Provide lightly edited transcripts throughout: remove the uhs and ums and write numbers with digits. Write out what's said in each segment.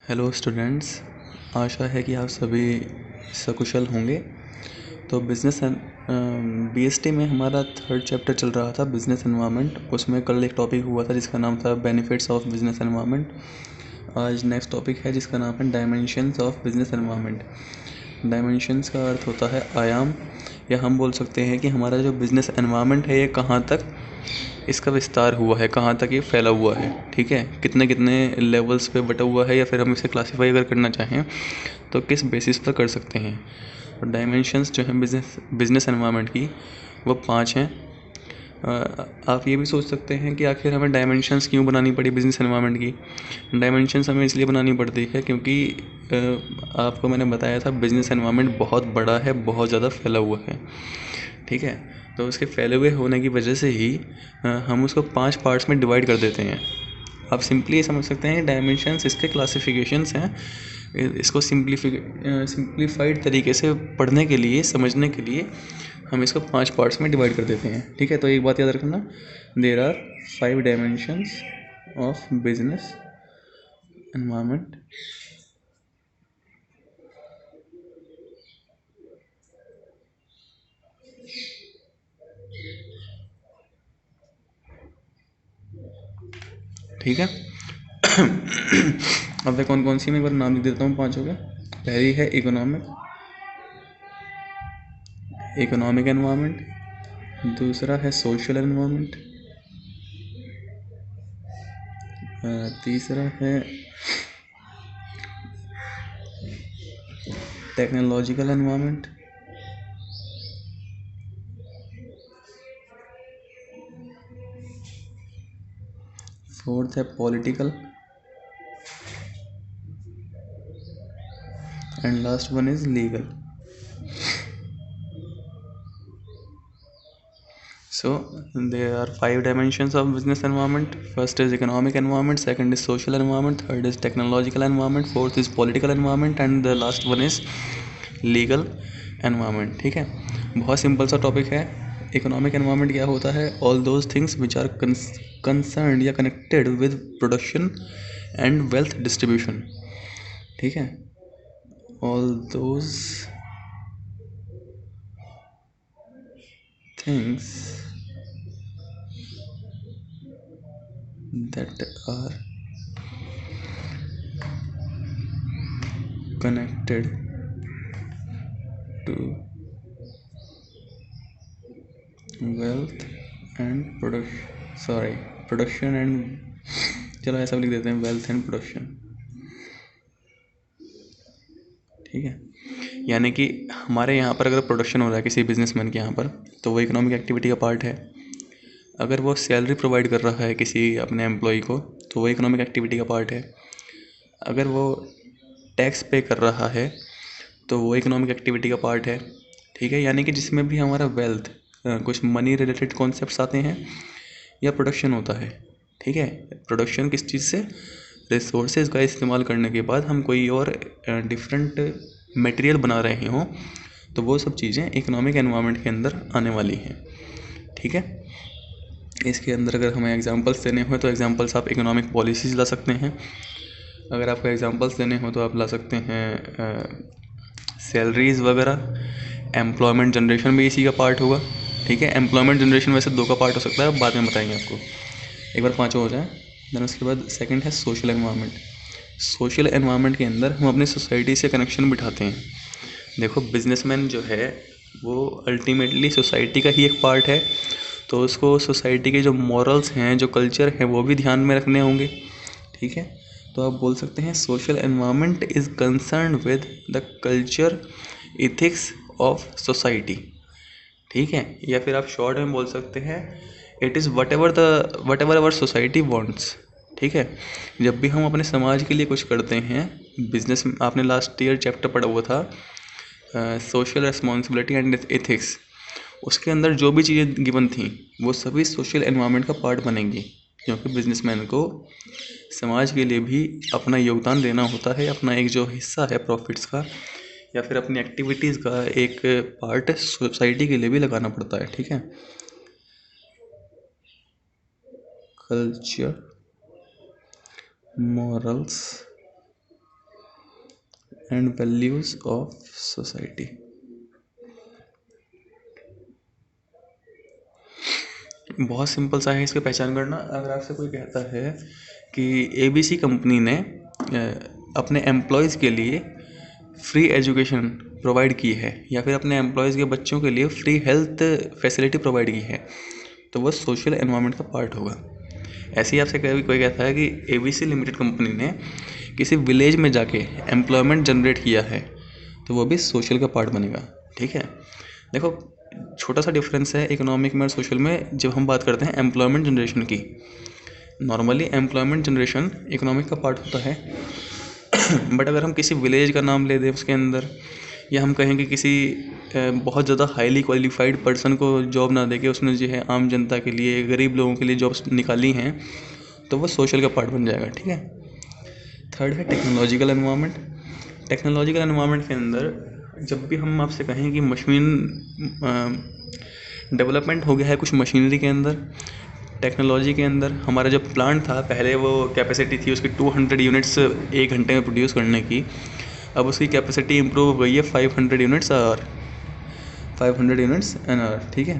Hello students, आशा है कि आप सभी सकुशल होंगे। तो बिज़नेस एंड बीएसटी में हमारा थर्ड चैप्टर चल रहा था बिज़नेस एनवायरनमेंट। उसमें कल एक टॉपिक हुआ था जिसका नाम था बेनिफिट्स ऑफ बिज़नेस एनवायरनमेंट। आज नेक्स्ट टॉपिक है जिसका नाम है dimensions of business environment. Dimensions का अर्थ होता है आयाम, या हम बोल सकते हैं कि हमारा जो बिज़नेस एनवायरनमेंट है ये कहाँ तक इसका विस्तार हुआ है, कहाँ तक ये फैला हुआ है। ठीक है, कितने कितने लेवल्स पे बटा हुआ है, या फिर हम इसे क्लासीफाई अगर करना चाहें तो किस बेसिस पर कर सकते हैं। और डायमेंशंस जो हैं बिज़नेस एनवायरनमेंट की वो 5 हैं। आप ये भी सोच सकते हैं कि आखिर हमें डायमेंशंस क्यों बनानी पड़ी बिज़नेस एनवायरनमेंट की। डायमेंशंस हमें इसलिए बनानी पड़ती है क्योंकि आपको मैंने बताया था बिज़नेस एनवायरनमेंट बहुत बड़ा है, बहुत ज़्यादा फैला हुआ है। ठीक है, तो उसके फैले हुए होने की वजह से ही हम उसको 5 पार्ट्स में डिवाइड कर देते हैं। आप सिंपली समझ सकते हैं डायमेंशंस इसके क्लासिफिकेशंस हैं। इसको सिंप्लीफाइड तरीके से पढ़ने के लिए, समझने के लिए हम इसको 5 पार्ट्स में डिवाइड कर देते हैं। ठीक है, तो एक बात याद रखना, there are 5 dimensions of business environment. ठीक है, अब वे कौन कौन सी, मैं एक बार नाम लिख देता हूँ पाँचों के। पहली है इकोनॉमिक एनवायरनमेंट। दूसरा है सोशल एनवायरनमेंट। तीसरा है टेक्नोलॉजिकल एनवायरनमेंट। फोर्थ है political, and last one is legal. So there are 5 dimensions of business environment. First is economic environment, second is social environment, third is technological environment, fourth is political environment, and the last one is legal environment. ठीक है, बहुत simple सा topic है। Economic environment क्या होता है? All those things which are concern या connected with production and wealth distribution. ठीक है, all those things that are connected to wealth and production and, चलो ऐसा लिख देते हैं, वेल्थ एंड प्रोडक्शन। ठीक है, यानी कि हमारे यहाँ पर अगर प्रोडक्शन हो रहा है किसी बिजनेसमैन के यहाँ पर, तो वो इकोनॉमिक एक्टिविटी का पार्ट है। अगर वो सैलरी प्रोवाइड कर रहा है किसी अपने एम्प्लॉय को, तो वो इकोनॉमिक एक्टिविटी का पार्ट है। अगर वो टैक्स पे कर रहा है तो वो इकोनॉमिक एक्टिविटी का पार्ट है। ठीक है, यानी कि जिसमें भी हमारा वेल्थ, कुछ मनी रिलेटेड कॉन्सेप्ट्स आते हैं, या प्रोडक्शन होता है। ठीक है, प्रोडक्शन किस चीज़ से? रिसोर्सेज का इस्तेमाल करने के बाद हम कोई और डिफरेंट मटेरियल बना रहे हों, तो वो सब चीज़ें इकोनॉमिक एनवायरनमेंट के अंदर आने वाली हैं। ठीक है, इसके अंदर अगर हमें एग्जांपल्स देने हो तो एग्जांपल्स आप इकोनॉमिक पॉलिसीज़ ला सकते हैं। अगर आपको एग्जांपल्स देने हो तो आप ला सकते हैं सैलरीज़ वगैरह। एम्प्लॉयमेंट जनरेशन भी इसी का पार्ट होगा। ठीक है, एम्प्लॉयमेंट जनरेशन वैसे 2 का पार्ट हो सकता है, बाद में बताएंगे आपको। एक बार 5 हो जाए, देन उसके बाद सेकंड है सोशल एनवायरनमेंट। सोशल एनवायरनमेंट के अंदर हम अपनी सोसाइटी से कनेक्शन बिठाते हैं। देखो, बिजनेसमैन जो है वो अल्टीमेटली सोसाइटी का ही एक पार्ट है, तो उसको सोसाइटी के जो मॉरल्स हैं, जो कल्चर हैं, वो भी ध्यान में रखने होंगे। ठीक है, तो आप बोल सकते हैं social environment is concern with the culture ethics of society. ठीक है, या फिर आप शॉर्ट में बोल सकते हैं it is whatever our society wants. ठीक है, जब भी हम अपने समाज के लिए कुछ करते हैं, बिजनेस, आपने लास्ट ईयर चैप्टर पढ़ा हुआ था सोशल रिस्पॉन्सिबिलिटी एंड एथिक्स, उसके अंदर जो भी चीज़ें गिवन थी वो सभी सोशल एनवायरनमेंट का पार्ट बनेंगी, क्योंकि बिजनेसमैन को समाज के लिए भी अपना योगदान देना होता है, अपना एक जो हिस्सा है प्रॉफिट्स का या फिर अपनी एक्टिविटीज़ का एक पार्ट सोसाइटी के लिए भी लगाना पड़ता है। ठीक है, culture, morals and values of society. बहुत सिंपल सा है इसकी पहचान करना। अगर आपसे कोई कहता है कि ABC कंपनी ने अपने एम्प्लॉयज़ के लिए फ्री एजुकेशन प्रोवाइड की है या फिर अपने एम्प्लॉयज़ के बच्चों के लिए फ्री हेल्थ फैसिलिटी प्रोवाइड की है, तो वो सोशल एनवायरनमेंट का पार्ट होगा। ऐसे ही आपसे कभी कोई कहता है कि ABC लिमिटेड कंपनी ने किसी विलेज में जाके एम्प्लॉयमेंट जनरेट किया है, तो वो भी सोशल का पार्ट बनेगा। ठीक है, देखो छोटा सा डिफरेंस है इकोनॉमिक में और सोशल में। जब हम बात करते हैं एम्प्लॉयमेंट जनरेशन की, नॉर्मली एम्प्लॉयमेंट जनरेशन इकोनॉमिक का पार्ट होता है बट अगर हम किसी विलेज का नाम ले दें उसके अंदर, या हम कहें कि किसी बहुत ज़्यादा हाईली क्वालिफाइड पर्सन को जॉब ना दे के उसने जो है आम जनता के लिए, गरीब लोगों के लिए जॉब्स निकाली हैं, तो वो सोशल का पार्ट बन जाएगा। ठीक है, थर्ड है टेक्नोलॉजिकल एनवायरनमेंट। टेक्नोलॉजिकल एनवायरनमेंट के अंदर जब भी हम आपसे कहें कि मशीन डेवलपमेंट हो गया है कुछ मशीनरी के अंदर, टेक्नोलॉजी के अंदर, हमारा जो प्लांट था पहले वो कैपेसिटी थी उसकी 200 यूनिट्स एक घंटे में प्रोड्यूस करने की, अब उसकी कैपेसिटी इम्प्रूव हो गई है 500 units hour, 500 units an hour. ठीक है,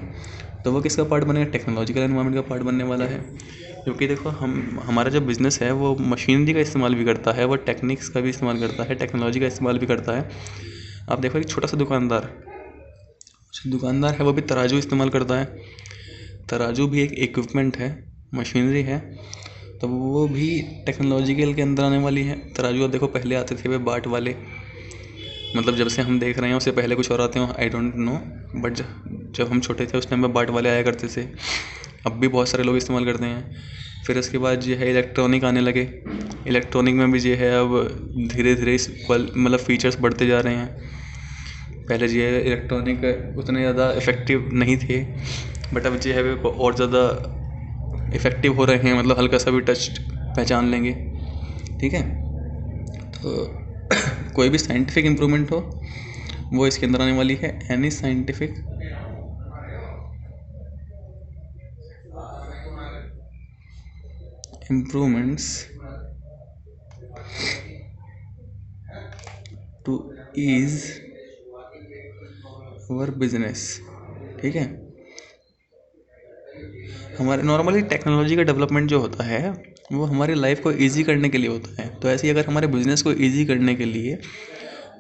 तो वो किसका पार्ट बनेगा? टेक्नोलॉजिकल एनवायरनमेंट का पार्ट बनने वाला है। क्योंकि देखो हमारा जो बिज़नेस है वो मशीनरी का इस्तेमाल भी करता है, वो टेक्निक्स का भी इस्तेमाल करता है, टेक्नोलॉजी का इस्तेमाल भी करता है। आप देखो एक छोटा सा दुकानदार है, वो भी तराजू इस्तेमाल करता है। तराजू भी एक इक्विपमेंट है, मशीनरी है, तो वो भी टेक्नोलॉजिकल के अंदर आने वाली है। तराजू आप देखो पहले आते थे वे बाट वाले, मतलब जब से हम देख रहे हैं उससे पहले कुछ और आते हो आई डोंट नो, बट जब हम छोटे थे उस टाइम में बाट वाले आया करते थे। अब भी बहुत सारे लोग इस्तेमाल करते हैं। फिर उसके बाद जो है इलेक्ट्रॉनिक आने लगे। इलेक्ट्रॉनिक में भी जो है अब धीरे धीरे मतलब फीचर्स बढ़ते जा रहे हैं। पहले जो है इलेक्ट्रॉनिक उतने ज़्यादा इफ़ेक्टिव नहीं थे, बट अब जो है वे और ज़्यादा इफ़ेक्टिव हो रहे हैं, मतलब हल्का सा भी टच पहचान लेंगे। ठीक है, तो कोई भी साइंटिफिक इम्प्रूवमेंट हो वो इसके अंदर आने वाली है। Any scientific improvements to ease our business. ठीक है, हमारे नॉर्मली टेक्नोलॉजी का डेवलपमेंट जो होता है वो हमारी लाइफ को इजी करने के लिए होता है। तो ऐसे ही अगर हमारे बिज़नेस को इजी करने के लिए,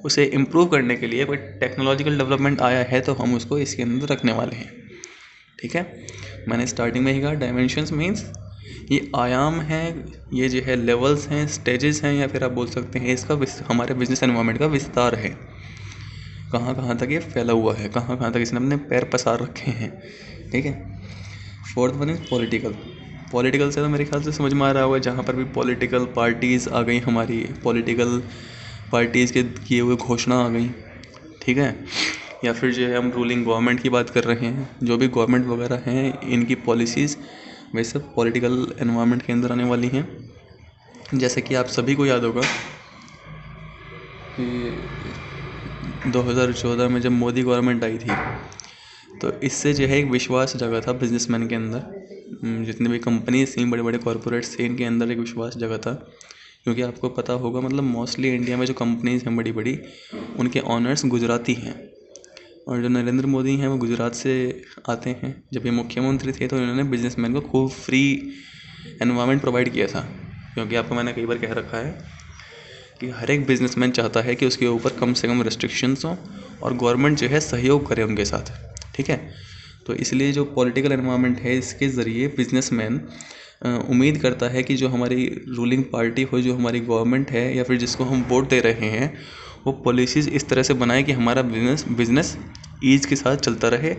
उसे इम्प्रूव करने के लिए कोई टेक्नोलॉजिकल डेवलपमेंट आया है, तो हम उसको इसके अंदर रखने वाले हैं। ठीक है, मैंने स्टार्टिंग में ही कहा डायमेंशंस मीन्स ये आयाम हैं, ये जो है लेवल्स हैं, स्टेजेस हैं, या फिर आप बोल सकते हैं इसका हमारे बिजनेस एनवायरनमेंट का विस्तार है। कहाँ कहाँ तक ये फैला हुआ है, कहाँ कहाँ तक इसने अपने पैर पसार रखे हैं। ठीक है, fourth one is political. Political से तो मेरे ख्याल से समझ में आ रहा होगा, जहाँ पर भी पॉलिटिकल पार्टीज़ आ गई, हमारी पॉलिटिकल पार्टीज़ के किए हुए घोषणा आ गई। ठीक है, या फिर जो है हम रूलिंग गवर्नमेंट की बात कर रहे हैं, जो भी गवर्नमेंट वगैरह हैं इनकी पॉलिसीज़ वे सब पॉलिटिकल एनवायरनमेंट के अंदर आने वाली हैं। जैसे कि आप सभी को याद होगा कि 2014 में जब मोदी गवर्नमेंट आई थी, तो इससे जो है एक विश्वास जगा था बिजनेसमैन के अंदर, जितने भी कंपनीज थी, बड़े बड़े कॉरपोरेट्स थे, इनके अंदर एक विश्वास जगा था। क्योंकि आपको पता होगा मतलब मोस्टली इंडिया में जो कंपनीज हैं बड़ी बड़ी, उनके ऑनर्स गुजराती हैं, और जो नरेंद्र मोदी हैं वो गुजरात से आते हैं। जब ये मुख्यमंत्री थे तो इन्होंने बिजनेसमैन को खूब फ्री एनवायरनमेंट प्रोवाइड किया था। क्योंकि आपको मैंने कई बार कह रखा है कि हर एक बिजनेसमैन चाहता है कि उसके ऊपर कम से कम रिस्ट्रिक्शंस हों और गवर्नमेंट जो है सहयोग करे उनके साथ। ठीक है, तो इसलिए जो पॉलिटिकल एनवायरनमेंट है इसके ज़रिए बिजनेसमैन उम्मीद करता है कि जो हमारी रूलिंग पार्टी हो, जो हमारी गवर्नमेंट है, या फिर जिसको हम वोट दे रहे हैं, वो पॉलिसीज़ इस तरह से बनाए कि हमारा बिज़नेस ईज़ के साथ चलता रहे,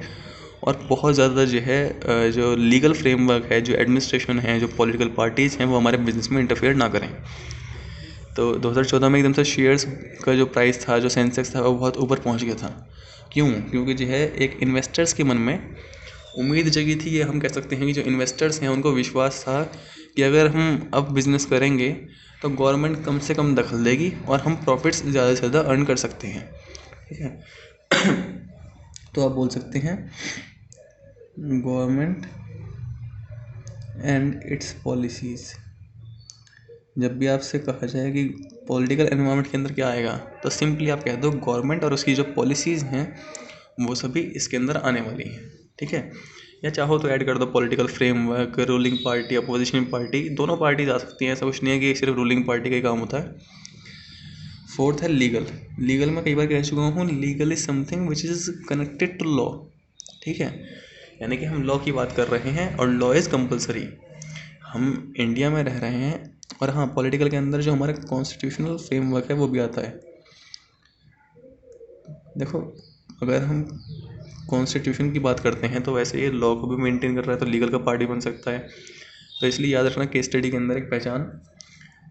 और बहुत ज़्यादा जो है जो लीगल फ्रेमवर्क है, जो एडमिनिस्ट्रेशन है, जो पॉलिटिकल पार्टीज़ हैं, वो हमारे बिज़नेस में इंटरफेयर ना करें। तो 2014 में एकदम से शेयर्स का जो प्राइस था, जो सेंसेक्स था, वो बहुत ऊपर पहुंच गया था। क्यों? क्योंकि जो है एक इन्वेस्टर्स के मन में उम्मीद जगी थी, ये हम कह सकते हैं कि जो इन्वेस्टर्स हैं उनको विश्वास था कि अगर हम अब बिज़नेस करेंगे तो गवर्नमेंट कम से कम दखल देगी और हम प्रॉफिट्स ज़्यादा से ज़्यादा अर्न कर सकते हैं। ठीक है तो आप बोल सकते हैं गवर्नमेंट एंड इट्स पॉलिसीज़ जब भी आपसे कहा जाए कि पॉलिटिकल एनवायरनमेंट के अंदर क्या आएगा, तो सिंपली आप कह दो गवर्नमेंट और उसकी जो पॉलिसीज़ हैं वो सभी इसके अंदर आने वाली हैं, ठीक है। या चाहो तो ऐड कर दो political framework, ruling party, opposition party, दोनों पार्टीज आ सकती हैं, ऐसा कुछ नहीं है कि सिर्फ रूलिंग पार्टी का ही काम होता है। फोर्थ है लीगल। लीगल में कई बार कह चुका हूँ, legal is something which is connected to law, ठीक है। यानी कि हम लॉ की बात कर रहे हैं और लॉ इज़ कंपलसरी। हम इंडिया में रह रहे हैं और हाँ, पॉलिटिकल के अंदर जो हमारा कॉन्स्टिट्यूशनल फ्रेमवर्क है वो भी आता है। देखो, अगर हम कॉन्स्टिट्यूशन की बात करते हैं तो वैसे ये लॉ को भी मेंटेन कर रहा है, तो लीगल का पार्ट भी बन सकता है। तो इसलिए याद रखना केस स्टडी के अंदर एक पहचान,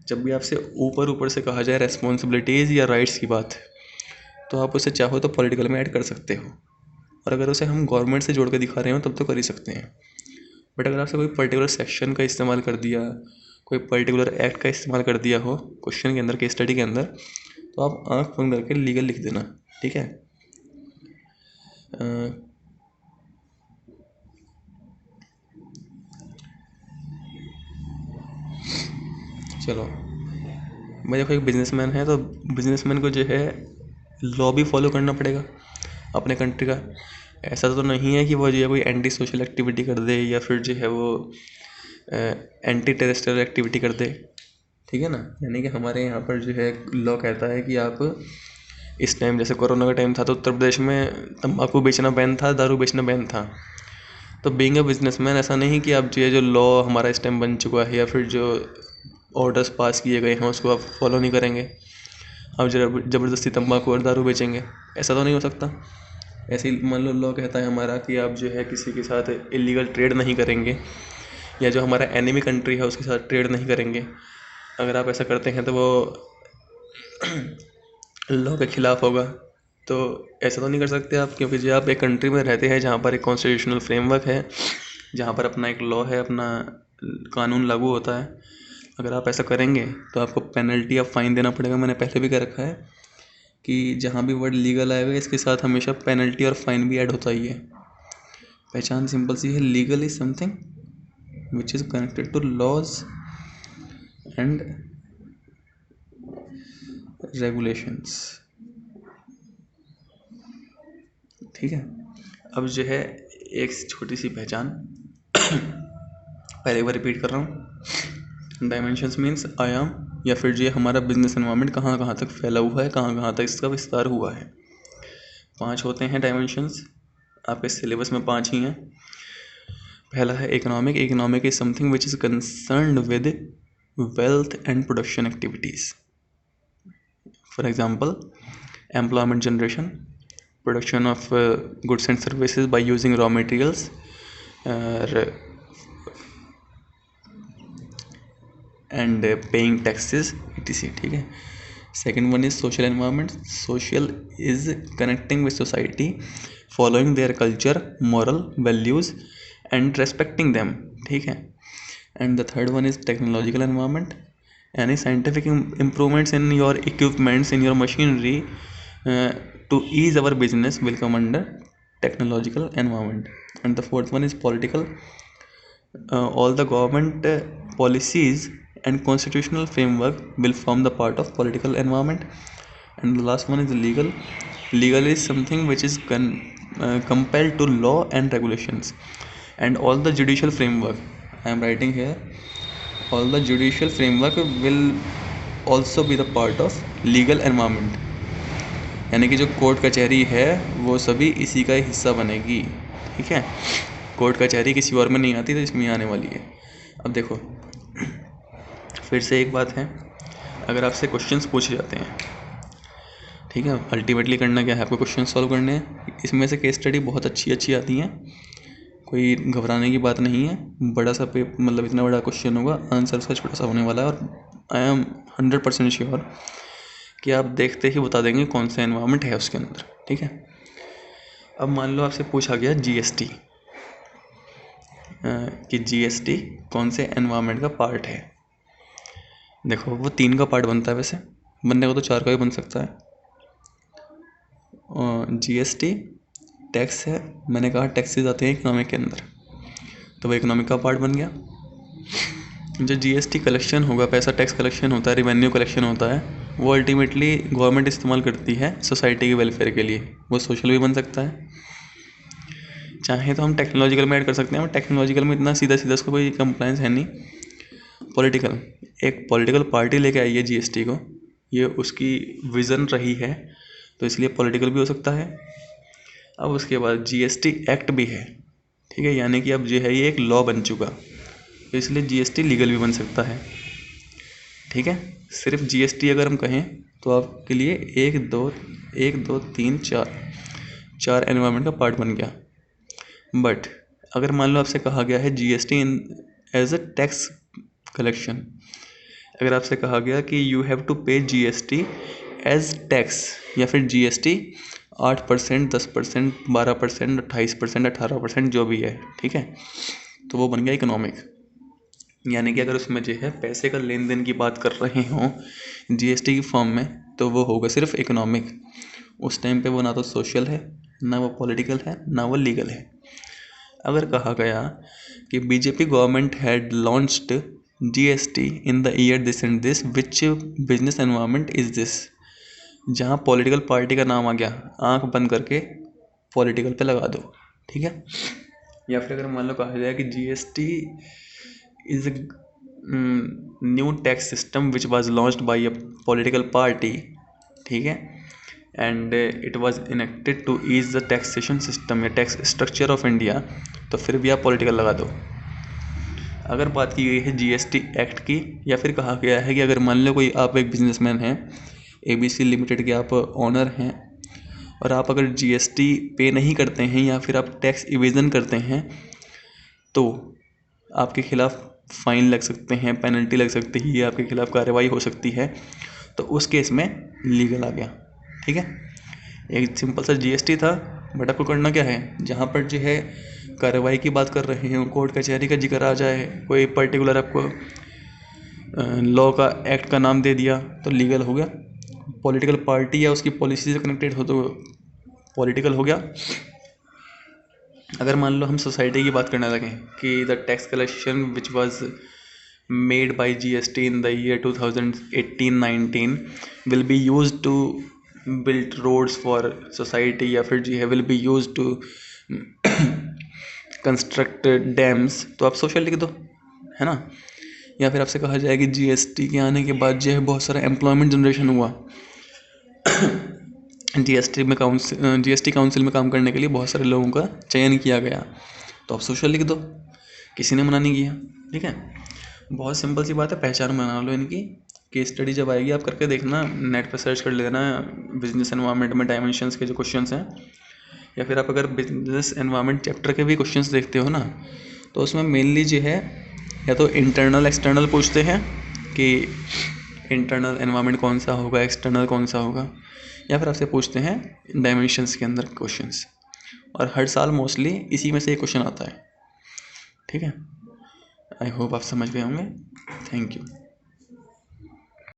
जब भी आपसे ऊपर ऊपर से कहा जाए रेस्पॉन्सिबिलिटीज़ या राइट्स की बात, तो आप उसे चाहो तो पॉलिटिकल में ऐड कर सकते हो, और अगर उसे हम गवर्नमेंट से जोड़ कर दिखा रहे हो तब तो कर ही सकते हैं। बट अगर आपसे कोई पर्टिकुलर सेक्शन का इस्तेमाल कर दिया, कोई पर्टिकुलर एक्ट का इस्तेमाल कर दिया हो क्वेश्चन के अंदर, केस स्टडी के अंदर, तो आप आँख बंद करके लीगल लिख देना, ठीक है। चलो भाई, देखो एक बिजनेसमैन है तो बिजनेसमैन को जो है लॉ भी फॉलो करना पड़ेगा अपने कंट्री का। ऐसा तो नहीं है कि वो जो है कोई एंटी सोशल एक्टिविटी कर दे या फिर जो है वो एंटी टेररिस्टल एक्टिविटी कर दे, ठीक है ना। यानी कि हमारे यहाँ पर जो है लॉ कहता है कि आप इस टाइम, जैसे कोरोना का टाइम था तो उत्तर प्रदेश में तंबाकू बेचना बैन था, दारू बेचना बैन था। तो बीइंग अ बिजनेसमैन ऐसा नहीं कि आप जो लॉ हमारा इस टाइम बन चुका है या फिर जो ऑर्डर्स पास किए गए हैं उसको आप फॉलो नहीं करेंगे, आप ज़बरदस्ती तंबाकू और दारू बेचेंगे, ऐसा तो नहीं हो सकता। ऐसे ही मान लो लॉ कहता है हमारा कि आप जो है किसी के साथ इलीगल ट्रेड नहीं करेंगे, या जो हमारा एनिमी कंट्री है उसके साथ ट्रेड नहीं करेंगे। अगर आप ऐसा करते हैं तो वो लॉ के खिलाफ होगा, तो ऐसा तो नहीं कर सकते आप, क्योंकि जो आप एक कंट्री में रहते हैं जहाँ पर एक कॉन्स्टिट्यूशनल फ्रेमवर्क है, जहाँ पर अपना एक लॉ है, अपना कानून लागू होता है। अगर आप ऐसा करेंगे तो आपको पेनल्टी या फाइन देना पड़ेगा। मैंने पहले भी कह रखा है कि जहाँ भी वर्ड लीगल आएगा इसके साथ हमेशा पेनल्टी और फाइन भी ऐड होता ही है। पहचान सिंपल सी है, legal is something which is connected to laws and regulations, ठीक है। अब जो है एक छोटी सी पहचान पहले एक बार रिपीट कर रहा हूँ। डायमेंशंस मीन्स आयाम, या फिर जो हमारा बिजनेस एनवायरनमेंट कहाँ कहाँ तक फैला हुआ है, कहाँ कहाँ तक इसका विस्तार हुआ है। 5 होते हैं डायमेंशंस, आपके सिलेबस में 5 ही हैं। पहला है economic. Economic is something which is concerned with wealth and production activities. For example, employment generation, production of goods and services by using raw materials, and paying taxes etc, ठीक है। Second one is social environment. Social is connecting with society, following their culture, moral values and respecting them, ठीक है। And the third one is technological environment. Any scientific improvements in your equipments, in your machinery to ease our business will come under technological environment. And the fourth one is political. All the government policies and constitutional framework will form the part of political environment. And the last one is legal. Legal is something which is compelled to law and regulations. And all the judicial framework, I am writing here, all the judicial framework will also be the part of legal environment. यानी कि जो court कचहरी है वो सभी इसी का हिस्सा बनेगी, ठीक है। कोर्ट कचहरी किसी और में नहीं आती, तो इसमें आने वाली है। अब देखो फिर से एक बात है, अगर आपसे क्वेश्चंस पूछे जाते हैं, ठीक है, अल्टीमेटली करना क्या है, आपको क्वेश्चन सॉल्व करने हैं। इसमें से केस स्टडी बहुत अच्छी आती हैं, कोई घबराने की बात नहीं है। बड़ा सा मतलब इतना बड़ा क्वेश्चन होगा, आंसर उसका छोटा सा होने वाला है, और आई एम 100% श्योर कि आप देखते ही बता देंगे कौन सा एनवायरनमेंट है उसके अंदर, ठीक है। अब मान लो आपसे पूछा गया जीएसटी, कि जीएसटी कौन से एनवायरनमेंट का पार्ट है। देखो वो 3 का पार्ट बनता है, वैसे बनने को तो 4 का भी बन सकता है। जीएसटी टैक्स है, मैंने कहा टैक्सेस आते हैं इकोनॉमिक के अंदर, तो वो इकोनॉमिक का पार्ट बन गया। जो जीएसटी कलेक्शन होगा, पैसा टैक्स कलेक्शन होता है, रिवेन्यू कलेक्शन होता है, वो अल्टीमेटली गवर्नमेंट इस्तेमाल करती है सोसाइटी के वेलफेयर के लिए। वो सोशल भी बन सकता है, चाहे तो हम टेक्नोलॉजिकल में ऐड कर सकते हैं, बट टेक्नोलॉजिकल में इतना सीधा सीधा उसका कोई कंप्लायंस है नहीं। पॉलिटिकल, एक पॉलिटिकल पार्टी लेके आई है जीएसटी को, ये उसकी विज़न रही है, तो इसलिए पॉलिटिकल भी हो सकता है। अब उसके बाद जीएसटी एक्ट भी है, ठीक है, यानी कि अब जो है ये एक लॉ बन चुका, तो इसलिए जीएसटी लीगल भी बन सकता है, ठीक है। सिर्फ जीएसटी अगर हम कहें तो आपके लिए 1 2 3 4 एनवायरनमेंट का पार्ट बन गया। बट अगर मान लो आपसे कहा गया है GST in as a tax collection, अगर आपसे कहा गया कि you have to pay GST as tax, या फिर जीएसटी 8%, 10%, 12%, 28%, 18%, जो भी है, ठीक है, तो वो बन गया इकोनॉमिक। यानी कि अगर उसमें जो है पैसे का लेन देन की बात कर रहे हों जीएसटी की फॉर्म में, तो वो होगा सिर्फ इकोनॉमिक। उस टाइम पे वो ना तो सोशल है, ना वो पॉलिटिकल है, ना वो लीगल है। अगर कहा गया कि BJP government had launched GST in the year this and this, which business environment is this, जहाँ पॉलिटिकल पार्टी का नाम आ गया, आंख बंद करके पॉलिटिकल पे लगा दो, ठीक है। या फिर अगर मान लो कहा जाए कि GST is a new tax system which was launched by a political party, ठीक है, and it was enacted to ease the taxation system या टैक्स स्ट्रक्चर ऑफ इंडिया, तो फिर भी आप पॉलिटिकल लगा दो। अगर बात की गई है जीएसटी एक्ट की, या फिर कहा गया है कि अगर मान लो कोई आप एक बिजनेसमैन हैं, एबीसी लिमिटेड के आप ऑनर हैं, और आप अगर जीएसटी पे नहीं करते हैं या फिर आप टैक्स इवेजन करते हैं, तो आपके खिलाफ फाइन लग सकते हैं, पेनल्टी लग सकती है, आपके खिलाफ कार्रवाई हो सकती है। तो उस केस में लीगल आ गया, ठीक है। एक सिंपल सा जीएसटी था, बट आपको करना क्या है, जहाँ पर जो है कार्रवाई की बात कर रहे हैं, कोर्ट कचहरी का जिक्र आ जाए, कोई पर्टिकुलर आपको लॉ का एक्ट का नाम दे दिया, तो लीगल हो गया। पॉलिटिकल पार्टी या उसकी पॉलिसी से कनेक्टेड हो तो पॉलिटिकल हो गया। अगर मान लो हम सोसाइटी की बात करने लगे कि the tax collection which was made by GST in the year 2018-19 will be used to build roads for society, या फिर जो है will be used to construct dams, तो आप सोशल लिख दो, है ना। या फिर आपसे कहा जाए कि जीएसटी के आने के बाद जो है बहुत सारा एम्प्लॉयमेंट जनरेशन हुआ जीएसटी काउंसिल में काम करने के लिए बहुत सारे लोगों का चयन किया गया, तो आप सोशल लिख दो, किसी ने मना नहीं किया, ठीक है। बहुत सिंपल सी बात है, पहचान बना लो इनकी। केस स्टडी जब आएगी आप करके देखना, नेट पर सर्च कर लेना बिजनेस एनवायरनमेंट में डायमेंशंस के जो क्वेश्चंस हैं, या फिर आप अगर बिजनेस एनवायरनमेंट चैप्टर के भी क्वेश्चंस देखते हो ना, तो उसमें मेनली जो है या तो इंटरनल एक्सटर्नल पूछते हैं कि इंटरनल एनवायरनमेंट कौन सा होगा, एक्सटर्नल कौन सा होगा, या फिर आपसे पूछते हैं डायमेंशंस के अंदर क्वेश्चंस, और हर साल मोस्टली इसी में से एक क्वेश्चन आता है, ठीक है। आई होप आप समझ गए होंगे। Thank you.